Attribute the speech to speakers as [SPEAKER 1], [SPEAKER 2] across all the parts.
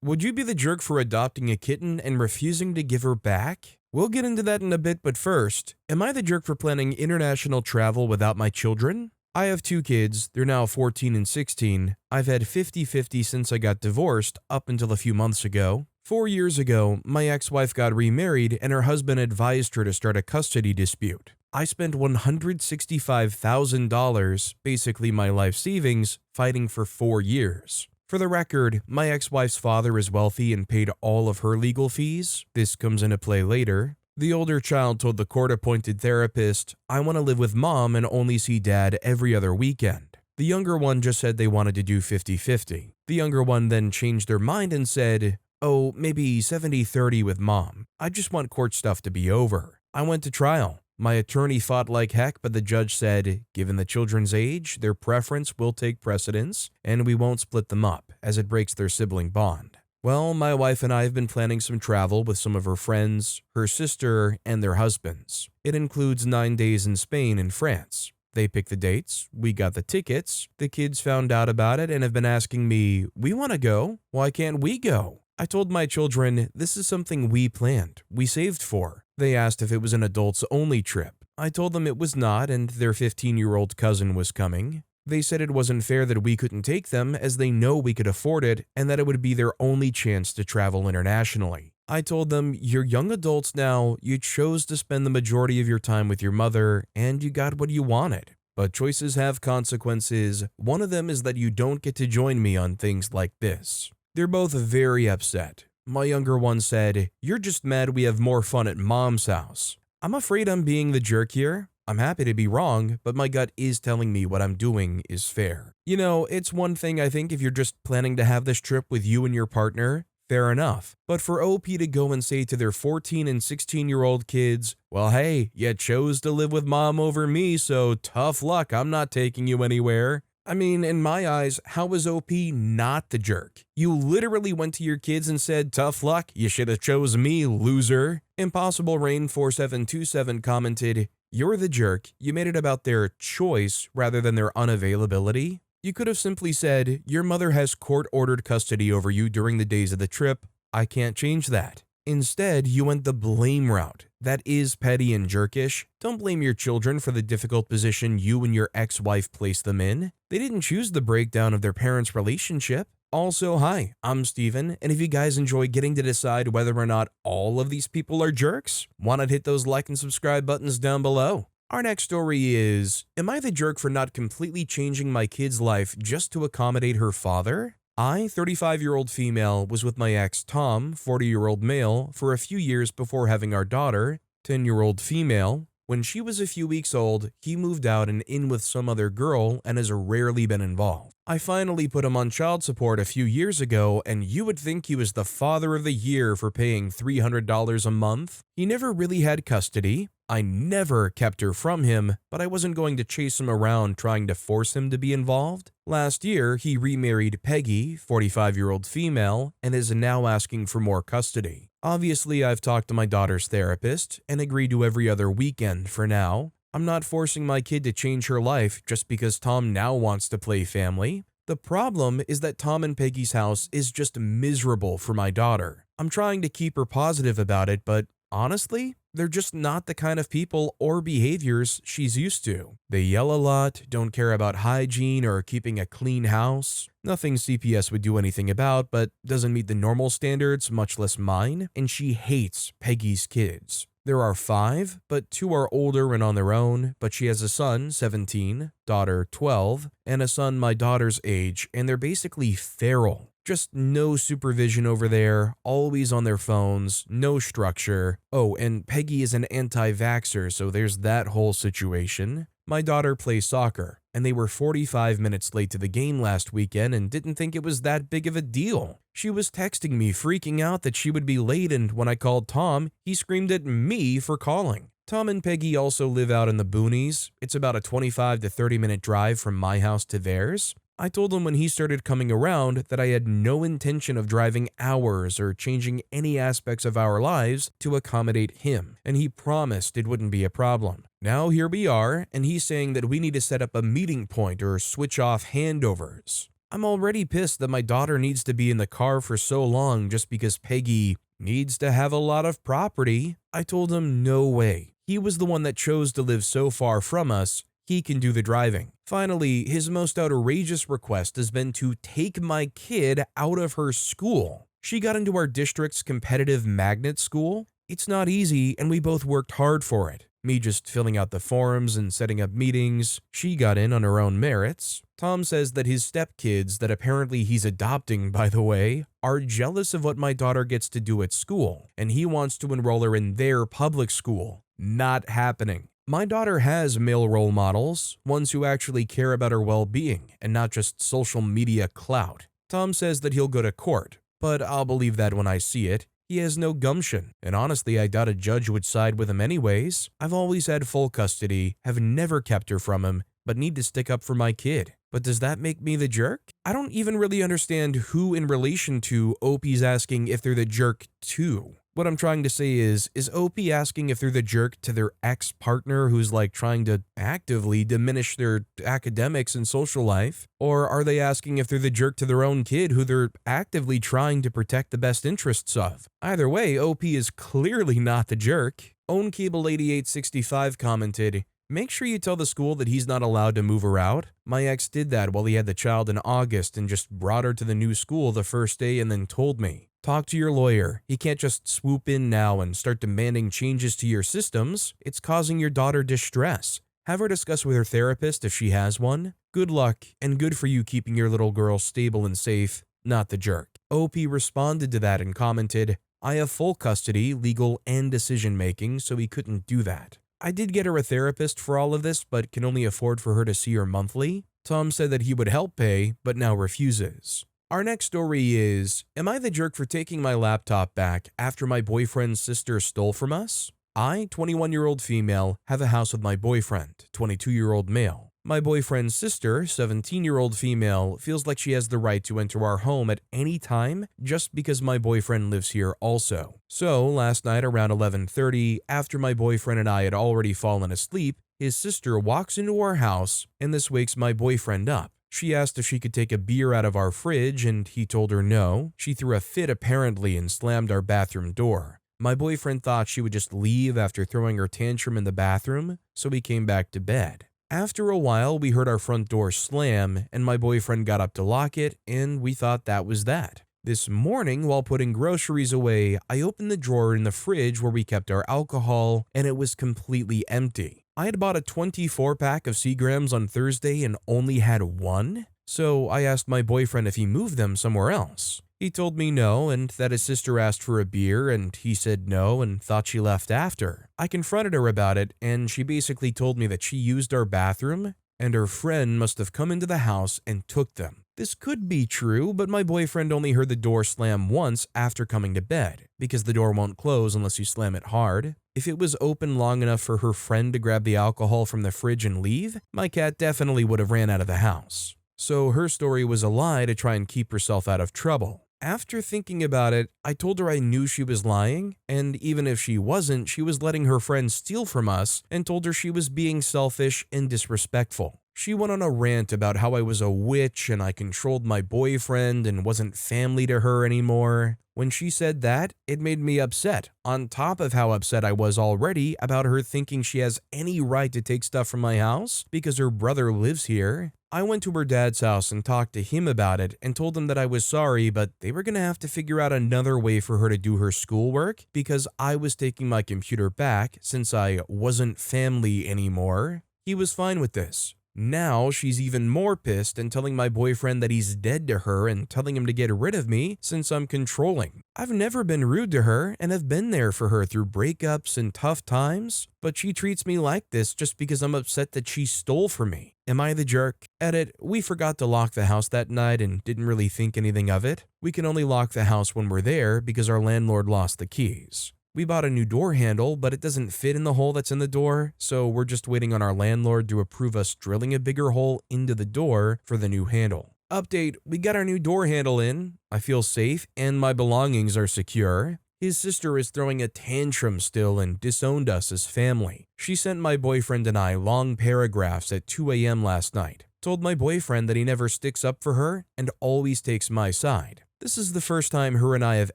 [SPEAKER 1] Would you be the jerk for adopting a kitten and refusing to give her back? We'll get into that in a bit, but first, am I the jerk for planning international travel without my children? I have two kids, they're now 14 and 16. I've had 50-50 since I got divorced up until a few months ago. 4 years ago, my ex-wife got remarried and her husband advised her to start a custody dispute. I spent $165,000, basically my life savings, fighting for 4 years. For the record, my ex-wife's father is wealthy and paid all of her legal fees. This comes into play later. The older child told the court-appointed therapist, "I want to live with mom and only see dad every other weekend." The younger one just said they wanted to do 50-50. The younger one then changed their mind and said, "Oh, maybe 70-30 with mom. I just want court stuff to be over." I went to trial. My attorney fought like heck, but the judge said, given the children's age, their preference will take precedence, and we won't split them up, as it breaks their sibling bond. Well, my wife and I have been planning some travel with some of her friends, her sister, and their husbands. It includes 9 days in Spain and France. They picked the dates, we got the tickets, the kids found out about it and have been asking me, "We want to go, why can't we go?" I told my children, this is something we planned, we saved for. They asked if it was an adults-only trip. I told them it was not and their 15-year-old cousin was coming. They said it wasn't fair that we couldn't take them as they know we could afford it and that it would be their only chance to travel internationally. I told them, you're young adults now, you chose to spend the majority of your time with your mother and you got what you wanted. But choices have consequences. One of them is that you don't get to join me on things like this. They're both very upset. My younger one said, "You're just mad we have more fun at mom's house." I'm afraid I'm being the jerk here. I'm happy to be wrong, but my gut is telling me what I'm doing is fair. You know, it's one thing I think if you're just planning to have this trip with you and your partner, fair enough. But for OP to go and say to their 14 and 16-year-old kids, "Well, hey, you chose to live with mom over me, so tough luck, I'm not taking you anywhere." I mean, in my eyes, how was OP not the jerk? You literally went to your kids and said, "Tough luck, you should have chose me, loser." Impossible Rain 4727 commented, "You're the jerk, you made it about their choice rather than their unavailability." You could have simply said, "Your mother has court-ordered custody over you during the days of the trip, I can't change that." Instead, you went the blame route. That is petty and jerkish. Don't blame your children for the difficult position you and your ex-wife placed them in. They didn't choose the breakdown of their parents' relationship. Also, hi, I'm Steven, and if you guys enjoy getting to decide whether or not all of these people are jerks, why not hit those like and subscribe buttons down below? Our next story is, am I the jerk for not completely changing my kid's life just to accommodate her father? I, 35-year-old female, was with my ex Tom, 40-year-old male, for a few years before having our daughter, 10-year-old female. When she was a few weeks old, he moved out and in with some other girl and has rarely been involved. I finally put him on child support a few years ago, and you would think he was the father of the year for paying $300 a month. He never really had custody. I never kept her from him, but I wasn't going to chase him around trying to force him to be involved. Last year, he remarried Peggy, 45-year-old female, and is now asking for more custody. Obviously, I've talked to my daughter's therapist and agreed to every other weekend for now. I'm not forcing my kid to change her life just because Tom now wants to play family. The problem is that Tom and Peggy's house is just miserable for my daughter. I'm trying to keep her positive about it, but honestly, they're just not the kind of people or behaviors she's used to. They yell a lot, don't care about hygiene or keeping a clean house. Nothing CPS would do anything about, but doesn't meet the normal standards, much less mine, and she hates Peggy's kids. There are 5, but 2 are older and on their own, but she has a son, 17, daughter, 12, and a son my daughter's age, and they're basically feral. Just no supervision over there, always on their phones, no structure. Oh, and Peggy is an anti-vaxxer, so there's that whole situation. My daughter plays soccer, and they were 45 minutes late to the game last weekend and didn't think it was that big of a deal. She was texting me freaking out that she would be late, and when I called Tom, he screamed at me for calling. Tom and Peggy also live out in the boonies. It's about a 25 to 30 minute drive from my house to theirs. I told him when he started coming around that I had no intention of driving hours or changing any aspects of our lives to accommodate him, and he promised it wouldn't be a problem. Now here we are, and he's saying that we need to set up a meeting point or switch off handovers. I'm already pissed that my daughter needs to be in the car for so long just because Peggy needs to have a lot of property. I told him no way. He was the one that chose to live so far from us. He can do the driving. Finally, his most outrageous request has been to take my kid out of her school. She got into our district's competitive magnet school. It's not easy, and we both worked hard for it. Me just filling out the forms and setting up meetings. She got in on her own merits. Tom says that his stepkids, that apparently he's adopting by the way, are jealous of what my daughter gets to do at school, and he wants to enroll her in their public school. Not happening. My daughter has male role models, ones who actually care about her well-being and not just social media clout. Tom says that he'll go to court, but I'll believe that when I see it. He has no gumption, and honestly I doubt a judge would side with him anyways. I've always had full custody, have never kept her from him, but need to stick up for my kid. But does that make me the jerk? I don't even really understand who in relation to OP's asking if they're the jerk to. What I'm trying to say is OP asking if they're the jerk to their ex-partner who's like trying to actively diminish their academics and social life? Or are they asking if they're the jerk to their own kid who they're actively trying to protect the best interests of? Either way, OP is clearly not the jerk. OwnCable8865 commented, "Make sure you tell the school that he's not allowed to move her out. My ex did that while he had the child in August and just brought her to the new school the first day and then told me. Talk to your lawyer. He can't just swoop in now and start demanding changes to your systems. It's causing your daughter distress. Have her discuss with her therapist if she has one. Good luck, and good for you keeping your little girl stable and safe, not the jerk." OP responded to that and commented, "I have full custody, legal and decision making, so he couldn't do that. I did get her a therapist for all of this, but can only afford for her to see her monthly. Tom said that he would help pay, but now refuses." Our next story is, am I the jerk for taking my laptop back after my boyfriend's sister stole from us? I, 21-year-old female, have a house with my boyfriend, 22-year-old male. My boyfriend's sister, 17-year-old female, feels like she has the right to enter our home at any time just because my boyfriend lives here also. So, last night around 11:30, after my boyfriend and I had already fallen asleep, his sister walks into our house, and this wakes my boyfriend up. She asked if she could take a beer out of our fridge, and he told her no. She threw a fit apparently and slammed our bathroom door. My boyfriend thought she would just leave after throwing her tantrum in the bathroom, so he came back to bed. After a while, we heard our front door slam, and my boyfriend got up to lock it, and we thought that was that. This morning, while putting groceries away, I opened the drawer in the fridge where we kept our alcohol, and it was completely empty. I had bought a 24-pack of Seagrams on Thursday and only had one, so I asked my boyfriend if he moved them somewhere else. He told me no, and that his sister asked for a beer, and he said no and thought she left after. I confronted her about it, and she basically told me that she used our bathroom, and her friend must have come into the house and took them. This could be true, but my boyfriend only heard the door slam once after coming to bed, because the door won't close unless you slam it hard. If it was open long enough for her friend to grab the alcohol from the fridge and leave, my cat definitely would have ran out of the house. So her story was a lie to try and keep herself out of trouble. After thinking about it, I told her I knew she was lying, and even if she wasn't, she was letting her friend steal from us, and told her she was being selfish and disrespectful. She went on a rant about how I was a witch and I controlled my boyfriend and wasn't family to her anymore. When she said that, it made me upset, on top of how upset I was already about her thinking she has any right to take stuff from my house because her brother lives here. I went to her dad's house and talked to him about it and told him that I was sorry, but they were gonna have to figure out another way for her to do her schoolwork because I was taking my computer back since I wasn't family anymore. He was fine with this. Now she's even more pissed and telling my boyfriend that he's dead to her and telling him to get rid of me since I'm controlling. I've never been rude to her and have been there for her through breakups and tough times, but she treats me like this just because I'm upset that she stole from me. Am I the jerk? Edit, we forgot to lock the house that night and didn't really think anything of it. We can only lock the house when we're there because our landlord lost the keys. We bought a new door handle, but it doesn't fit in the hole that's in the door, so we're just waiting on our landlord to approve us drilling a bigger hole into the door for the new handle. Update, we got our new door handle in. I feel safe and my belongings are secure. His sister is throwing a tantrum still and disowned us as family. She sent my boyfriend and I long paragraphs at 2 a.m. last night. Told my boyfriend that he never sticks up for her and always takes my side. This is the first time her and I have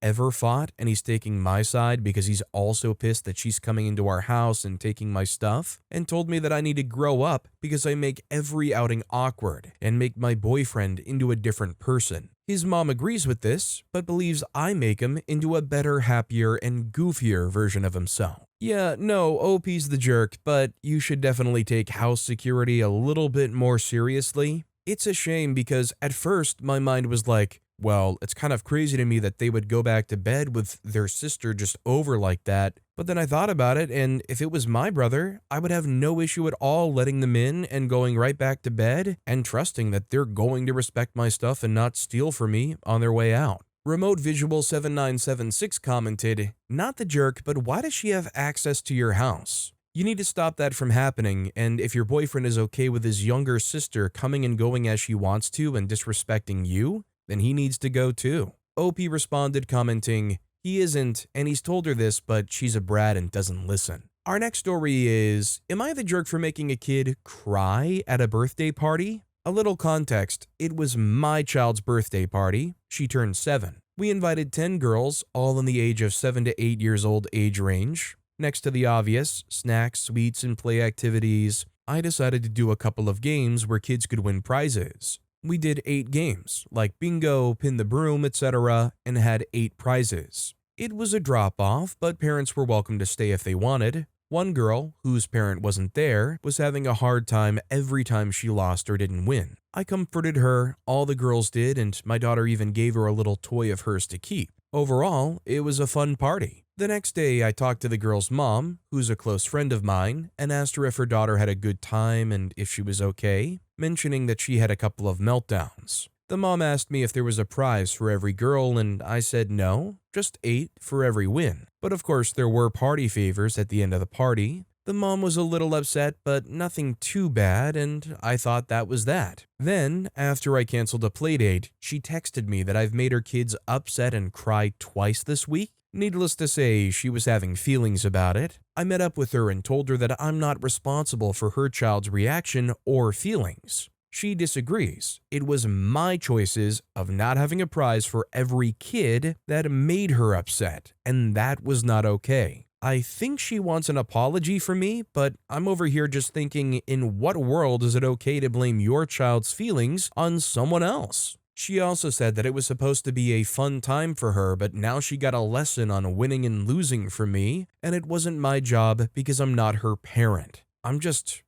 [SPEAKER 1] ever fought, and he's taking my side because he's also pissed that she's coming into our house and taking my stuff, and told me that I need to grow up because I make every outing awkward and make my boyfriend into a different person. His mom agrees with this, but believes I make him into a better, happier, and goofier version of himself. Yeah, no, OP's the jerk, but you should definitely take house security a little bit more seriously. It's a shame because at first my mind was like, well, it's kind of crazy to me that they would go back to bed with their sister just over like that. But then I thought about it, and if it was my brother, I would have no issue at all letting them in and going right back to bed and trusting that they're going to respect my stuff and not steal from me on their way out. Remote Visual 7976 commented, "Not the jerk, but why does she have access to your house? You need to stop that from happening, and if your boyfriend is okay with his younger sister coming and going as she wants to and disrespecting you, then he needs to go too." OP responded commenting, "He isn't, and he's told her this, but she's a brat and doesn't listen." Our next story is, am I the jerk for making a kid cry at a birthday party? A little context, it was my child's birthday party. She turned 7. We invited 10 girls, all in the age of 7 to 8 years old age range. Next to the obvious, snacks, sweets, and play activities, I decided to do a couple of games where kids could win prizes. We did 8 games, like bingo, pin the broom, etc., and had 8 prizes. It was a drop-off, but parents were welcome to stay if they wanted. One girl, whose parent wasn't there, was having a hard time every time she lost or didn't win. I comforted her, all the girls did, and my daughter even gave her a little toy of hers to keep. Overall, it was a fun party. The next day, I talked to the girl's mom, who's a close friend of mine, and asked her if her daughter had a good time and if she was okay, mentioning that she had a couple of meltdowns. The mom asked me if there was a prize for every girl, and I said no, just 8 for every win. But of course, there were party favors at the end of the party. The mom was a little upset, but nothing too bad, and I thought that was that. Then, after I canceled a playdate, she texted me that I've made her kids upset and cry twice this week. Needless to say, she was having feelings about it. I met up with her and told her that I'm not responsible for her child's reaction or feelings. She disagrees. It was my choices of not having a prize for every kid that made her upset, and that was not okay. I think she wants an apology from me, but I'm over here just thinking, in what world is it okay to blame your child's feelings on someone else? She also said that it was supposed to be a fun time for her, but now she got a lesson on winning and losing from me, and it wasn't my job because I'm not her parent. I'm just,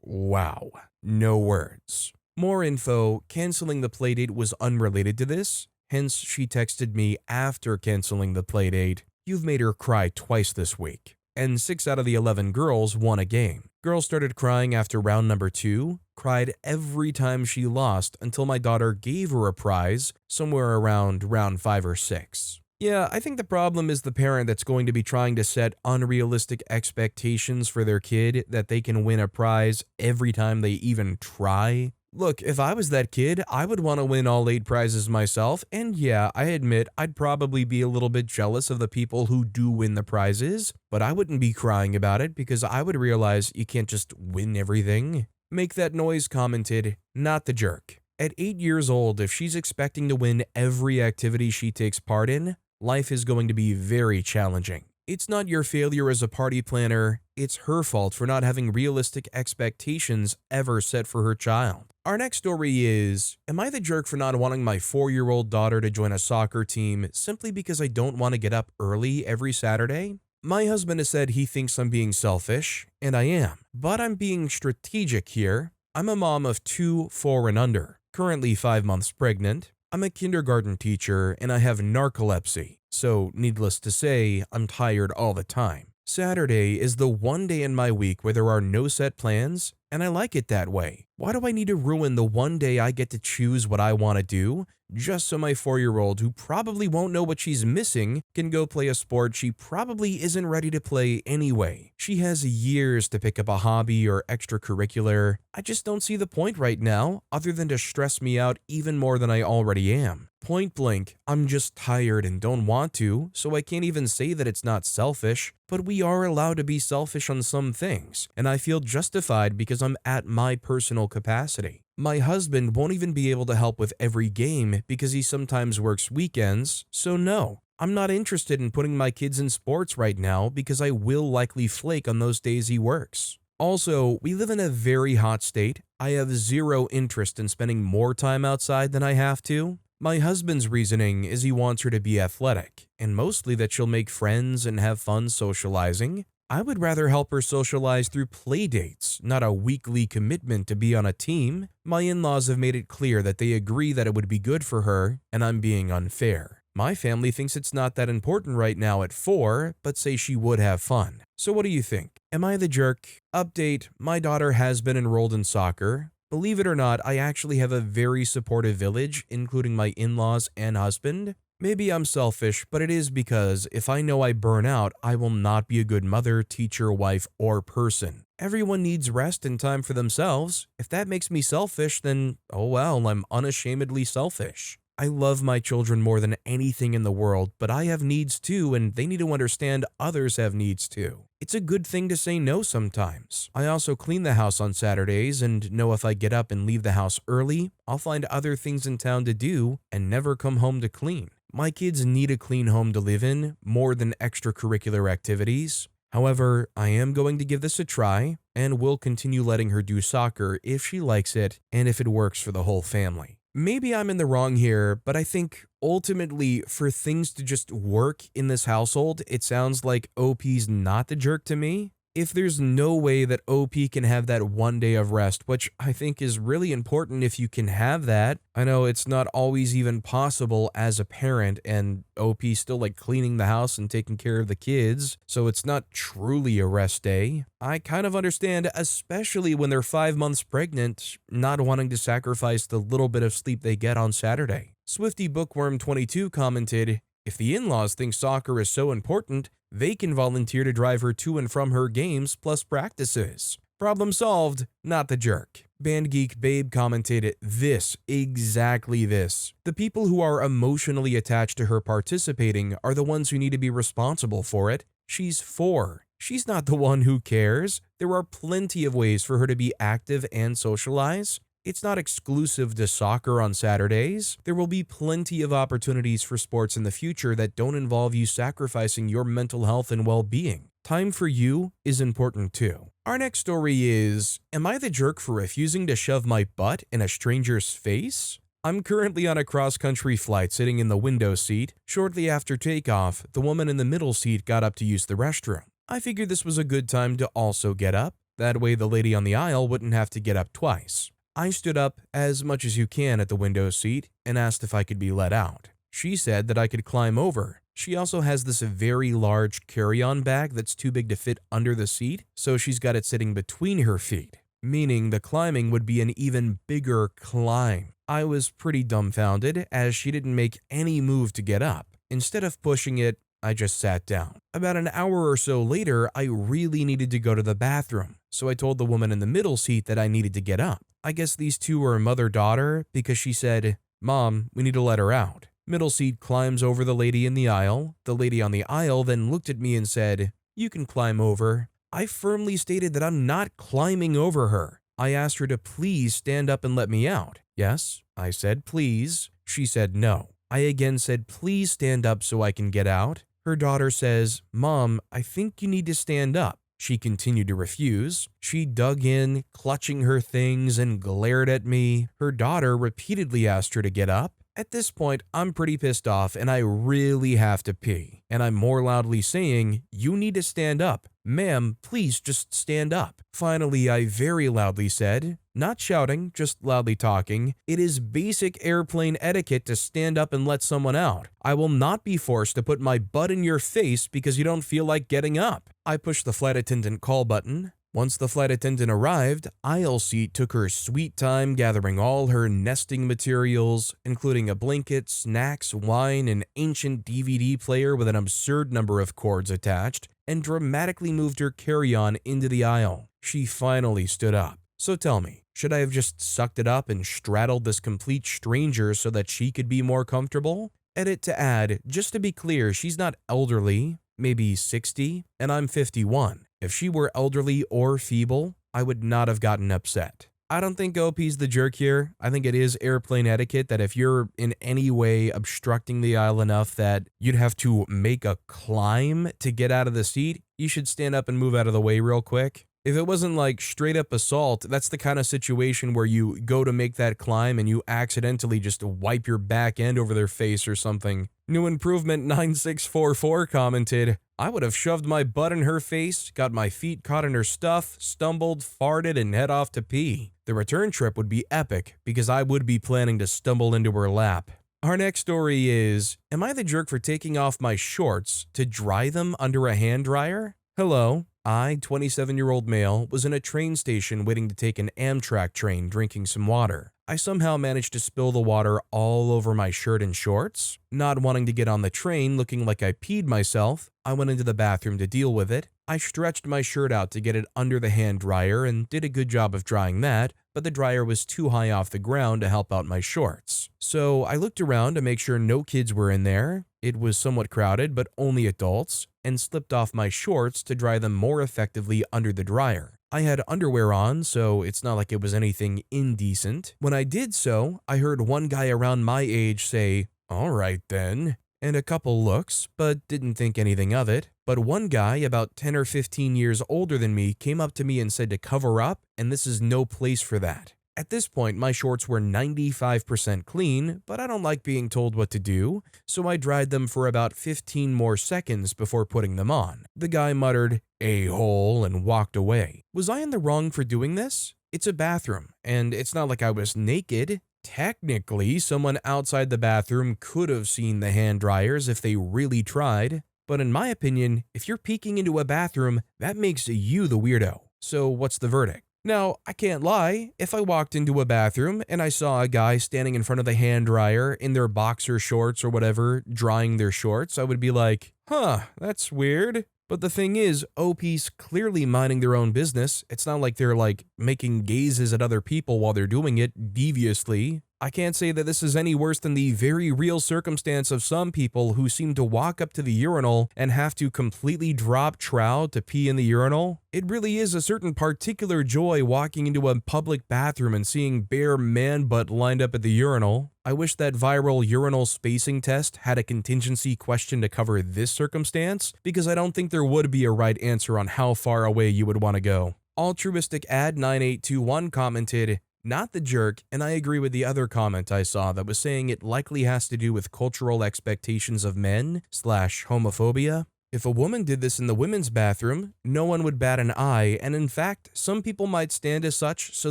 [SPEAKER 1] wow. No words. More info, canceling the playdate was unrelated to this, hence she texted me after canceling the playdate, "You've made her cry twice this week." And 6 out of the 11 girls won a game. Girls started crying after round number 2, cried every time she lost until my daughter gave her a prize somewhere around round 5 or 6. Yeah, I think the problem is the parent that's going to be trying to set unrealistic expectations for their kid that they can win a prize every time they even try. Look, if I was that kid, I would want to win all 8 prizes myself, and yeah, I admit I'd probably be a little bit jealous of the people who do win the prizes, but I wouldn't be crying about it because I would realize you can't just win everything. Make That Noise commented, "Not the jerk. At 8 years old, if she's expecting to win every activity she takes part in, life is going to be very challenging. It's not your failure as a party planner, it's her fault for not having realistic expectations ever set for her child." Our next story is, am I the jerk for not wanting my 4-year-old daughter to join a soccer team simply because I don't want to get up early every Saturday? My husband has said he thinks I'm being selfish, and I am, but I'm being strategic here. I'm a mom of 2 4 and under, currently 5 months pregnant. I'm a kindergarten teacher and I have narcolepsy, so needless to say, I'm tired all the time. Saturday is the one day in my week where there are no set plans, and I like it that way. Why do I need to ruin the one day I get to choose what I want to do just so my 4-year-old, who probably won't know what she's missing, can go play a sport she probably isn't ready to play anyway. She has years to pick up a hobby or extracurricular. I just don't see the point right now, other than to stress me out even more than I already am. Point blank, I'm just tired and don't want to, so I can't even say that it's not selfish, but we are allowed to be selfish on some things, and I feel justified because I'm at my personal capacity. My husband won't even be able to help with every game because he sometimes works weekends, so no, I'm not interested in putting my kids in sports right now because I will likely flake on those days he works. Also, we live in a very hot state. I have zero interest in spending more time outside than I have to. My husband's reasoning is he wants her to be athletic, and mostly that she'll make friends and have fun socializing. I would rather help her socialize through play dates, not a weekly commitment to be on a team. My in-laws have made it clear that they agree that it would be good for her, and I'm being unfair. My family thinks it's not that important right now at 4, but say she would have fun. So what do you think? Am I the jerk? Update, my daughter has been enrolled in soccer. Believe it or not, I actually have a very supportive village, including my in-laws and husband. Maybe I'm selfish, but it is because if I know I burn out, I will not be a good mother, teacher, wife, or person. Everyone needs rest and time for themselves. If that makes me selfish, then oh well, I'm unashamedly selfish. I love my children more than anything in the world, but I have needs too, and they need to understand others have needs too. It's a good thing to say no sometimes. I also clean the house on Saturdays and know if I get up and leave the house early, I'll find other things in town to do and never come home to clean. My kids need a clean home to live in more than extracurricular activities. However, I am going to give this a try and will continue letting her do soccer if she likes it and if it works for the whole family. Maybe I'm in the wrong here, but I think ultimately for things to just work in this household, it sounds like OP's not the jerk to me. If there's no way that OP can have that one day of rest, which I think is really important if you can have that. I know it's not always even possible as a parent, and OP's still like cleaning the house and taking care of the kids, so it's not truly a rest day. I kind of understand, especially when they're 5 months pregnant, not wanting to sacrifice the little bit of sleep they get on Saturday. Swifty Bookworm 22 commented, if the in-laws think soccer is so important, they can volunteer to drive her to and from her games plus practices. Problem solved, not the jerk. Bandgeek Babe commented this, exactly this. The people who are emotionally attached to her participating are the ones who need to be responsible for it. She's 4. She's not the one who cares. There are plenty of ways for her to be active and socialize. It's not exclusive to soccer on Saturdays. There will be plenty of opportunities for sports in the future that don't involve you sacrificing your mental health and well-being. Time for you is important too. Our next story is, am I the jerk for refusing to shove my butt in a stranger's face? I'm currently on a cross-country flight sitting in the window seat. Shortly after takeoff, the woman in the middle seat got up to use the restroom. I figured this was a good time to also get up. That way the lady on the aisle wouldn't have to get up twice. I stood up as much as you can at the window seat and asked if I could be let out. She said that I could climb over. She also has this very large carry-on bag that's too big to fit under the seat, so she's got it sitting between her feet, meaning the climbing would be an even bigger climb. I was pretty dumbfounded as she didn't make any move to get up. Instead of pushing it, I just sat down. About an hour or so later, I really needed to go to the bathroom, so I told the woman in the middle seat that I needed to get up. I guess these two were mother-daughter because she said, "Mom, we need to let her out." Middle seat climbs over the lady in the aisle. The lady on the aisle then looked at me and said, "You can climb over." I firmly stated that I'm not climbing over her. I asked her to please stand up and let me out. Yes, I said please. She said no. I again said please stand up so I can get out. Her daughter says, "Mom, I think you need to stand up." She continued to refuse. She dug in, clutching her things, and glared at me. Her daughter repeatedly asked her to get up. At this point, I'm pretty pissed off and I really have to pee. And I'm more loudly saying, "You need to stand up. Ma'am, please just stand up." Finally, I very loudly said, not shouting, just loudly talking, "It is basic airplane etiquette to stand up and let someone out. I will not be forced to put my butt in your face because you don't feel like getting up." I pushed the flight attendant call button. Once the flight attendant arrived, aisle seat took her sweet time gathering all her nesting materials, including a blanket, snacks, wine, an ancient DVD player with an absurd number of cords attached, and dramatically moved her carry-on into the aisle. She finally stood up. So tell me, should I have just sucked it up and straddled this complete stranger so that she could be more comfortable? Edit to add, just to be clear, she's not elderly, maybe 60, and I'm 51. If she were elderly or feeble, I would not have gotten upset. I don't think OP's the jerk here. I think it is airplane etiquette that if you're in any way obstructing the aisle enough that you'd have to make a climb to get out of the seat, you should stand up and move out of the way real quick. If it wasn't like straight up assault, that's the kind of situation where you go to make that climb and you accidentally just wipe your back end over their face or something. New Improvement 9644 commented, I would have shoved my butt in her face, got my feet caught in her stuff, stumbled, farted, and head off to pee. The return trip would be epic because I would be planning to stumble into her lap. Our next story is, am I the jerk for taking off my shorts to dry them under a hand dryer? Hello. I, 27-year-old male, was in a train station waiting to take an Amtrak train drinking some water. I somehow managed to spill the water all over my shirt and shorts. Not wanting to get on the train looking like I peed myself, I went into the bathroom to deal with it. I stretched my shirt out to get it under the hand dryer and did a good job of drying that, but the dryer was too high off the ground to help out my shorts. So I looked around to make sure no kids were in there. It was somewhat crowded, but only adults, and slipped off my shorts to dry them more effectively under the dryer. I had underwear on, so it's not like it was anything indecent. When I did so, I heard one guy around my age say, "All right then," and a couple looks, but didn't think anything of it. But one guy, about 10 or 15 years older than me, came up to me and said to cover up, and this is no place for that. At this point, my shorts were 95% clean, but I don't like being told what to do, so I dried them for about 15 more seconds before putting them on. The guy muttered, "A-hole," and walked away. Was I in the wrong for doing this? It's a bathroom, and it's not like I was naked. Technically, someone outside the bathroom could have seen the hand dryers if they really tried, but in my opinion, if you're peeking into a bathroom, that makes you the weirdo. So what's the verdict? Now, I can't lie, if I walked into a bathroom and I saw a guy standing in front of the hand dryer in their boxer shorts or whatever, drying their shorts, I would be like, that's weird. But the thing is, OP's clearly minding their own business. It's not like they're like making gazes at other people while they're doing it deviously. I can't say that this is any worse than the very real circumstance of some people who seem to walk up to the urinal and have to completely drop trow to pee in the urinal. It really is a certain particular joy walking into a public bathroom and seeing bare man butt lined up at the urinal. I wish that viral urinal spacing test had a contingency question to cover this circumstance, because I don't think there would be a right answer on how far away you would want to go. Altruistic Ad 9821 commented, "Not the jerk, and I agree with the other comment I saw that was saying it likely has to do with cultural expectations of men/homophobia. If a woman did this in the women's bathroom, no one would bat an eye, and in fact, some people might stand as such so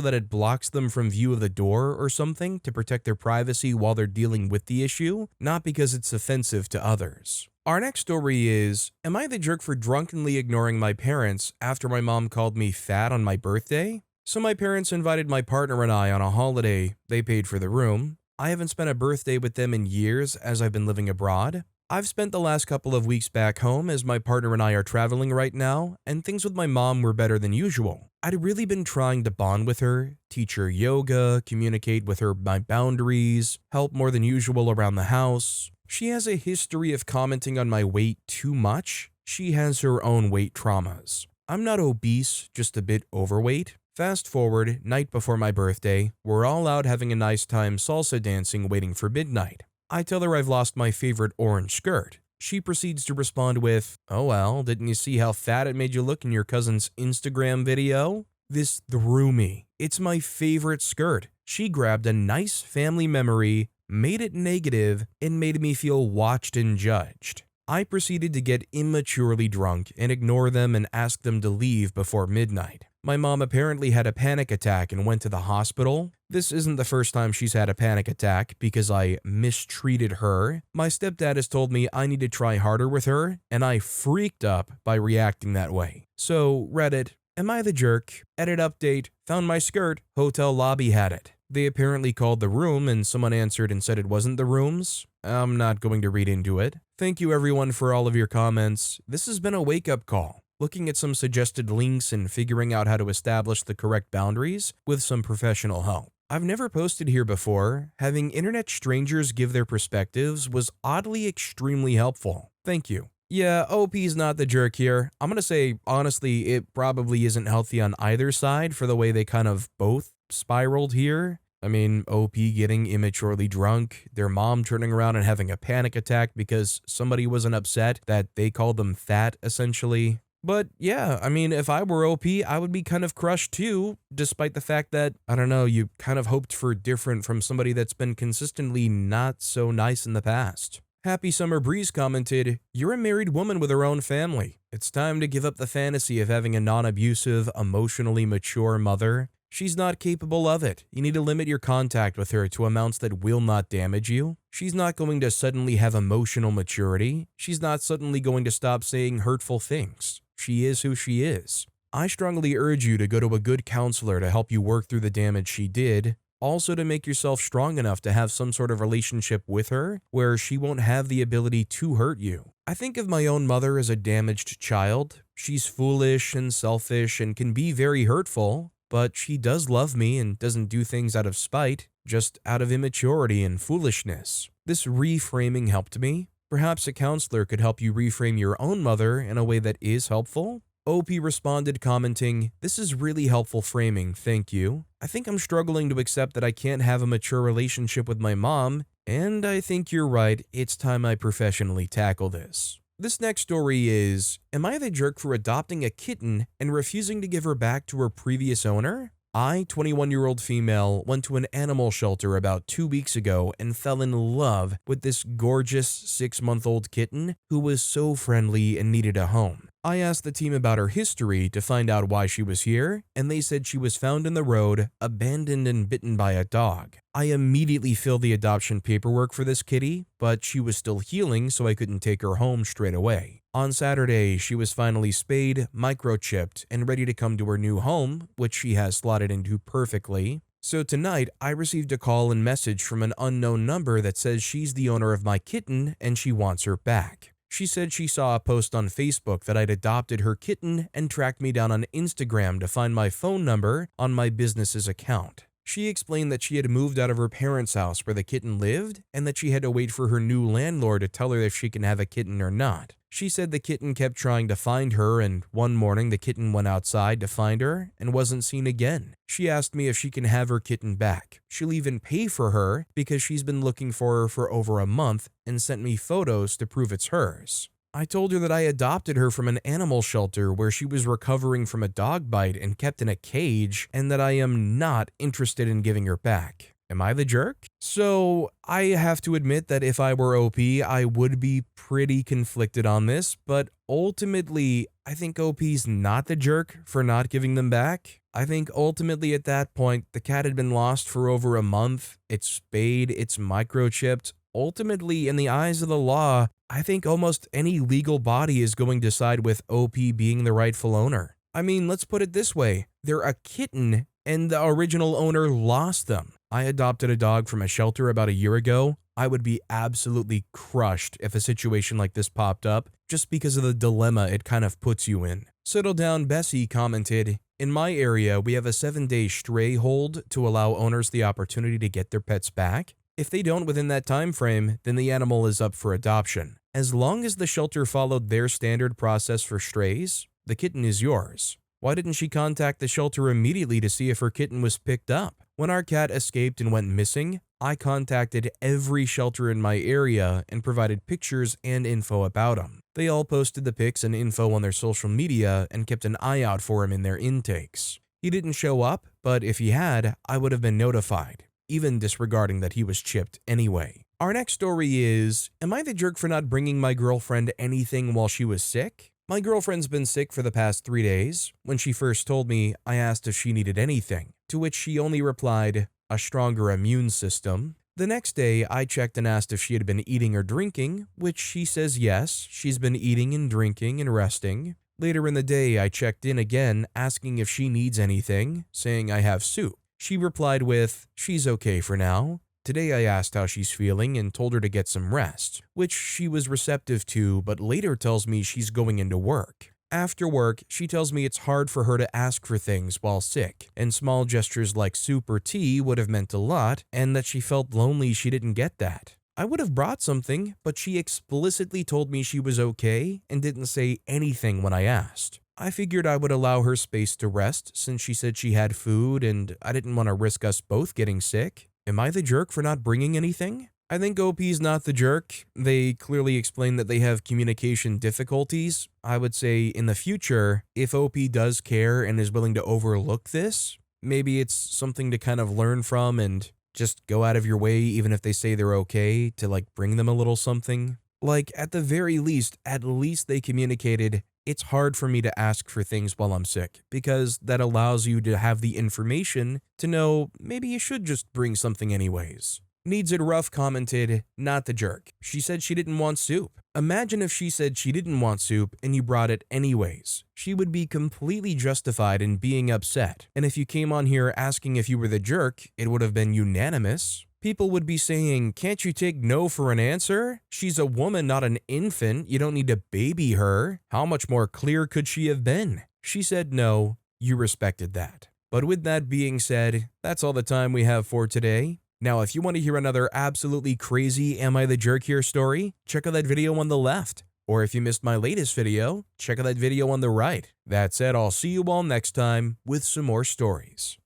[SPEAKER 1] that it blocks them from view of the door or something to protect their privacy while they're dealing with the issue, not because it's offensive to others." Our next story is, am I the jerk for drunkenly ignoring my parents after my mom called me fat on my birthday? So my parents invited my partner and I on a holiday. They paid for the room. I haven't spent a birthday with them in years as I've been living abroad. I've spent the last couple of weeks back home as my partner and I are traveling right now, and things with my mom were better than usual. I'd really been trying to bond with her, teach her yoga, communicate with her my boundaries, help more than usual around the house. She has a history of commenting on my weight too much. She has her own weight traumas. I'm not obese, just a bit overweight. Fast forward, night before my birthday, we're all out having a nice time salsa dancing waiting for midnight. I tell her I've lost my favorite orange skirt. She proceeds to respond with, "Oh well, didn't you see how fat it made you look in your cousin's Instagram video?" This threw me. It's my favorite skirt. She grabbed a nice family memory, made it negative, and made me feel watched and judged. I proceeded to get immaturely drunk and ignore them and ask them to leave before midnight. My mom apparently had a panic attack and went to the hospital. This isn't the first time she's had a panic attack because I mistreated her. My stepdad has told me I need to try harder with her, and I freaked up by reacting that way. So, Reddit, Am I the jerk? Edit update. Found my skirt. Hotel lobby had it. They apparently called the room and someone answered and said it wasn't the room's. I'm not going to read into it. Thank you everyone for all of your comments. This has been a wake-up call, looking at some suggested links and figuring out how to establish the correct boundaries with some professional help. I've never posted here before. Having internet strangers give their perspectives was oddly extremely helpful. Thank you. Yeah, OP's not the jerk here. I'm gonna say, honestly, it probably isn't healthy on either side for the way they kind of both spiraled here. I mean, OP getting immaturely drunk, their mom turning around and having a panic attack because somebody wasn't upset that they called them fat, essentially. But yeah, I mean, if I were OP, I would be kind of crushed too, despite the fact that, I don't know, you kind of hoped for different from somebody that's been consistently not so nice in the past. Happy Summer Breeze commented, "You're a married woman with her own family. It's time to give up the fantasy of having a non-abusive, emotionally mature mother. She's not capable of it. You need to limit your contact with her to amounts that will not damage you. She's not going to suddenly have emotional maturity. She's not suddenly going to stop saying hurtful things. She is who she is. I strongly urge you to go to a good counselor to help you work through the damage she did. Also to make yourself strong enough to have some sort of relationship with her where she won't have the ability to hurt you. I think of my own mother as a damaged child. She's foolish and selfish and can be very hurtful, but she does love me and doesn't do things out of spite, just out of immaturity and foolishness. This reframing helped me. Perhaps a counselor could help you reframe your own mother in a way that is helpful." OP responded commenting, "This is really helpful framing, thank you. I think I'm struggling to accept that I can't have a mature relationship with my mom, and I think you're right, it's time I professionally tackle this." This next story is, am I the jerk for adopting a kitten and refusing to give her back to her previous owner? I, 21-year-old female, went to an animal shelter about 2 weeks ago and fell in love with this gorgeous 6-month-old kitten who was so friendly and needed a home. I asked the team about her history to find out why she was here, and they said she was found in the road, abandoned and bitten by a dog. I immediately filled the adoption paperwork for this kitty, but she was still healing, so I couldn't take her home straight away. On Saturday, she was finally spayed, microchipped, and ready to come to her new home, which she has slotted into perfectly. So tonight, I received a call and message from an unknown number that says she's the owner of my kitten and she wants her back. She said she saw a post on Facebook that I'd adopted her kitten and tracked me down on Instagram to find my phone number on my business's account. She explained that she had moved out of her parents' house where the kitten lived and that she had to wait for her new landlord to tell her if she can have a kitten or not. She said the kitten kept trying to find her, and one morning the kitten went outside to find her and wasn't seen again. She asked me if she can have her kitten back. She'll even pay for her because she's been looking for her for over a month and sent me photos to prove it's hers. I told her that I adopted her from an animal shelter where she was recovering from a dog bite and kept in a cage, and that I am not interested in giving her back. Am I the jerk? So, I have to admit that if I were OP, I would be pretty conflicted on this, but ultimately, I think OP's not the jerk for not giving them back. I think ultimately at that point, the cat had been lost for over a month, it's spayed, it's microchipped. Ultimately, in the eyes of the law, I think almost any legal body is going to side with OP being the rightful owner. I mean, let's put it this way, they're a kitten and the original owner lost them. I adopted a dog from a shelter about a year ago. I would be absolutely crushed if a situation like this popped up, just because of the dilemma it kind of puts you in. Settle Down Bessie commented, "In my area, we have a 7-day stray hold to allow owners the opportunity to get their pets back. If they don't within that time frame, then the animal is up for adoption. As long as the shelter followed their standard process for strays, the kitten is yours." Why didn't she contact the shelter immediately to see if her kitten was picked up? When our cat escaped and went missing, I contacted every shelter in my area and provided pictures and info about him. They all posted the pics and info on their social media and kept an eye out for him in their intakes. He didn't show up, but if he had, I would have been notified, even disregarding that he was chipped anyway. Our next story is, am I the jerk for not bringing my girlfriend anything while she was sick? My girlfriend's been sick for the past 3 days. When she first told me, I asked if she needed anything, to which she only replied, a stronger immune system. The next day, I checked and asked if she had been eating or drinking, which she says yes, she's been eating and drinking and resting. Later in the day, I checked in again, asking if she needs anything, saying I have soup. She replied with, "She's okay for now." Today I asked how she's feeling and told her to get some rest, which she was receptive to, but later tells me she's going into work. After work, she tells me it's hard for her to ask for things while sick, and small gestures like soup or tea would have meant a lot, and that she felt lonely she didn't get that. I would have brought something, but she explicitly told me she was okay and didn't say anything when I asked. I figured I would allow her space to rest since she said she had food and I didn't want to risk us both getting sick. Am I the jerk for not bringing anything? I think OP's not the jerk. They clearly explain that they have communication difficulties. I would say in the future, if OP does care and is willing to overlook this, maybe it's something to kind of learn from and just go out of your way even if they say they're okay to like bring them a little something. Like at the very least, at least they communicated, it's hard for me to ask for things while I'm sick because that allows you to have the information to know maybe you should just bring something anyways. Needs It Rough commented, "Not the jerk. She said she didn't want soup." Imagine if she said she didn't want soup and you brought it anyways. She would be completely justified in being upset. And if you came on here asking if you were the jerk, it would have been unanimous. People would be saying, "Can't you take no for an answer? She's a woman, not an infant. You don't need to baby her." How much more clear could she have been? She said no. You respected that. But with that being said, that's all the time we have for today. Now, if you want to hear another absolutely crazy Am I the Jerk Here story, check out that video on the left. Or if you missed my latest video, check out that video on the right. That said, I'll see you all next time with some more stories.